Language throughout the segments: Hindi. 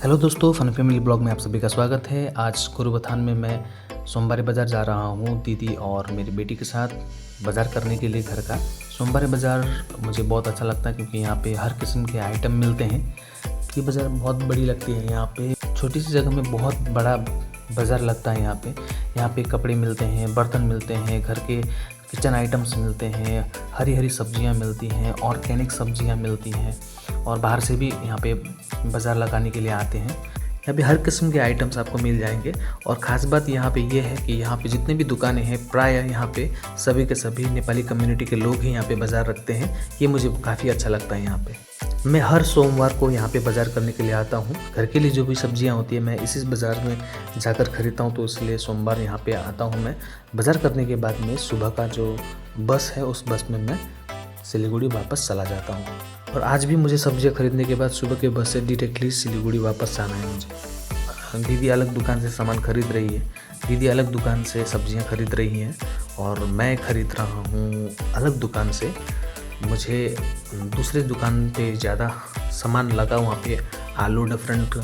हेलो दोस्तों, फन फैमिली ब्लॉग में आप सभी का स्वागत है। आज गुरुबथान में मैं सोमवारी बाज़ार जा रहा हूँ दीदी और मेरी बेटी के साथ बाज़ार करने के लिए घर का। सोमवारी बाज़ार मुझे बहुत अच्छा लगता है क्योंकि यहाँ पे हर किस्म के आइटम मिलते हैं। ये बाज़ार बहुत बड़ी लगती है। यहाँ पे छोटी सी जगह में बहुत बड़ा बाज़ार लगता है। यहाँ पे कपड़े मिलते हैं, बर्तन मिलते हैं, घर के किचन आइटम्स मिलते हैं, हरी हरी सब्जियाँ मिलती हैं, ऑर्गेनिक सब्जियाँ मिलती हैं और बाहर से भी यहाँ पे बाज़ार लगाने के लिए आते हैं। यहाँ पे हर किस्म के आइटम्स आपको मिल जाएंगे और ख़ास बात यहाँ पे ये है कि यहाँ पे जितने भी दुकानें हैं प्राय यहाँ पे सभी के सभी नेपाली कम्युनिटी के लोग ही यहाँ पे बाज़ार रखते हैं। ये मुझे काफ़ी अच्छा लगता है। यहाँ पे मैं हर सोमवार को यहाँ पे बाज़ार करने के लिए आता हूँ। घर के लिए जो भी सब्जियाँ होती है मैं इसी बाज़ार में जाकर ख़रीदता हूँ, तो इसलिए सोमवार यहाँ पे आता हूँ। मैं बाज़ार करने के बाद में सुबह का जो बस है उस बस में मैं सिलीगुड़ी वापस चला जाता हूँ। और आज भी मुझे सब्जियाँ खरीदने के बाद सुबह के बस से डायरेक्टली सिलीगुड़ी वापस जाना है मुझे। दीदी अलग दुकान से सामान खरीद रही है, दीदी अलग दुकान से सब्जियाँ खरीद रही हैं और मैं खरीद रहा हूँ अलग दुकान से। मुझे दूसरे दुकान पे ज़्यादा सामान लगा, वहाँ पे आलू डिफरेंट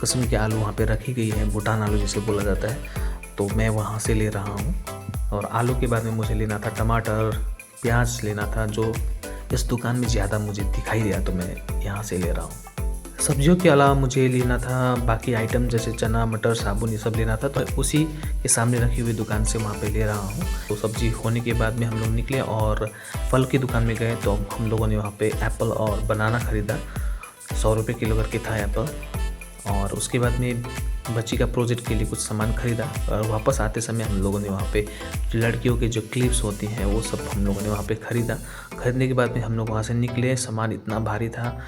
किस्म के आलू वहाँ पे रखी गई है, भूटान आलू जिसे बोला जाता है, तो मैं वहाँ से ले रहा हूँ। और आलू के बाद में मुझे लेना था टमाटर, प्याज लेना था, जो इस दुकान में ज़्यादा मुझे दिखाई दिया तो मैं यहाँ से ले रहा हूँ। सब्जियों के अलावा मुझे लेना था बाकी आइटम जैसे चना, मटर, साबुन, ये सब लेना था, तो उसी के सामने रखी हुई दुकान से वहाँ पे ले रहा हूँ। तो सब्जी होने के बाद में हम लोग निकले और फल की दुकान में गए, तो हम लोगों ने वहाँ पे एप्पल और बनाना ख़रीदा। 100 रुपये किलो करके था एप्पल। और उसके बाद में बच्ची का प्रोजेक्ट के लिए कुछ सामान खरीदा और वापस आते समय हम लोगों ने वहाँ पे लड़कियों के जो क्लिप्स होती हैं वो सब हम लोगों ने वहाँ पे ख़रीदा। खरीदने के बाद में हम लोग वहाँ से निकले। सामान इतना भारी था,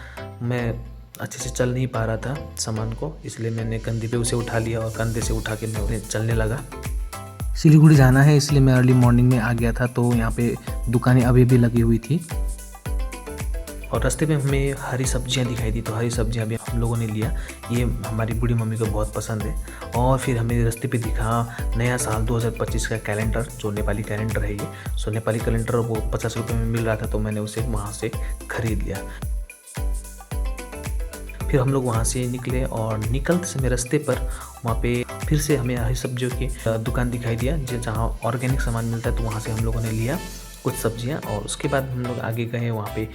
मैं अच्छे से चल नहीं पा रहा था सामान को, इसलिए मैंने कंधे पे उसे उठा लिया और कंधे से उठा के मैं उन्हें चलने लगा। सिलीगुड़ी जाना है इसलिए मैं अर्ली मॉर्निंग में आ गया था, तो यहाँ पे दुकानें अभी भी लगी हुई थी और रास्ते में हमें हरी सब्जियां दिखाई दी, तो हरी सब्जियां भी हम लोगों ने लिया। ये हमारी बूढ़ी मम्मी को बहुत पसंद है। और फिर हमें रास्ते पे दिखा नया साल 2025 का कैलेंडर, जो नेपाली कैलेंडर है ये। सो नेपाली कैलेंडर वो 50 रुपये में मिल रहा था, तो मैंने उसे वहाँ से ख़रीद लिया। फिर हम लोग वहाँ से निकले और निकलते समय रास्ते पर वहाँ पे फिर से हमें हरी सब्जियों की दुकान दिखाई दिया, जहाँ ऑर्गेनिक सामान मिलता है, तो वहाँ से हम लोगों ने लिया कुछ सब्जियां। और उसके बाद हम लोग आगे गए, वहाँ पे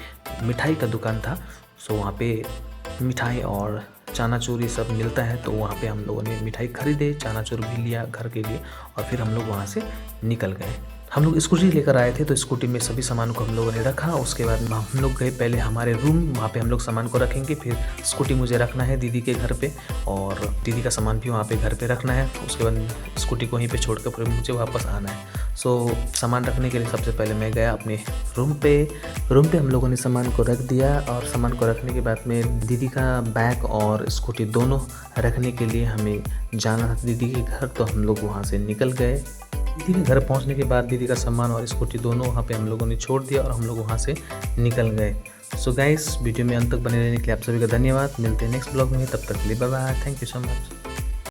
मिठाई का दुकान था। सो वहाँ पे मिठाई और चनाचूर ये सब मिलता है, तो वहाँ पे हम लोगों ने मिठाई खरीदे, चनाचूर भी लिया घर के लिए और फिर हम लोग वहाँ से निकल गए। हम लोग स्कूटी लेकर आए थे, तो स्कूटी में सभी सामान को हम लोगों ने रखा। उसके बाद हम लोग गए पहले हमारे रूम, वहाँ पे हम लोग सामान को रखेंगे, फिर स्कूटी मुझे रखना है दीदी के घर पे और दीदी का सामान भी वहाँ पे घर पे रखना है। उसके बाद स्कूटी को वहीं पे छोड़कर फिर मुझे वापस आना है। सो सामान रखने के लिए सबसे पहले मैं गया अपने रूम पे हम लोगों ने सामान को रख दिया और सामान को रखने के बाद में दीदी का बैग और स्कूटी दोनों रखने के लिए हमें जाना था दीदी के घर, तो हम लोग वहाँ से निकल गए। दीदी के घर पहुंचने के बाद दीदी का सामान और स्कूटी दोनों वहाँ पे हम लोगों ने छोड़ दिया और हम लोग वहाँ से निकल गए। सो गाइस, वीडियो में अंत तक बने रहने के लिए आप सभी का धन्यवाद। मिलते हैं नेक्स्ट ब्लॉग में, तब तक के लिए bye bye. Thank you so much.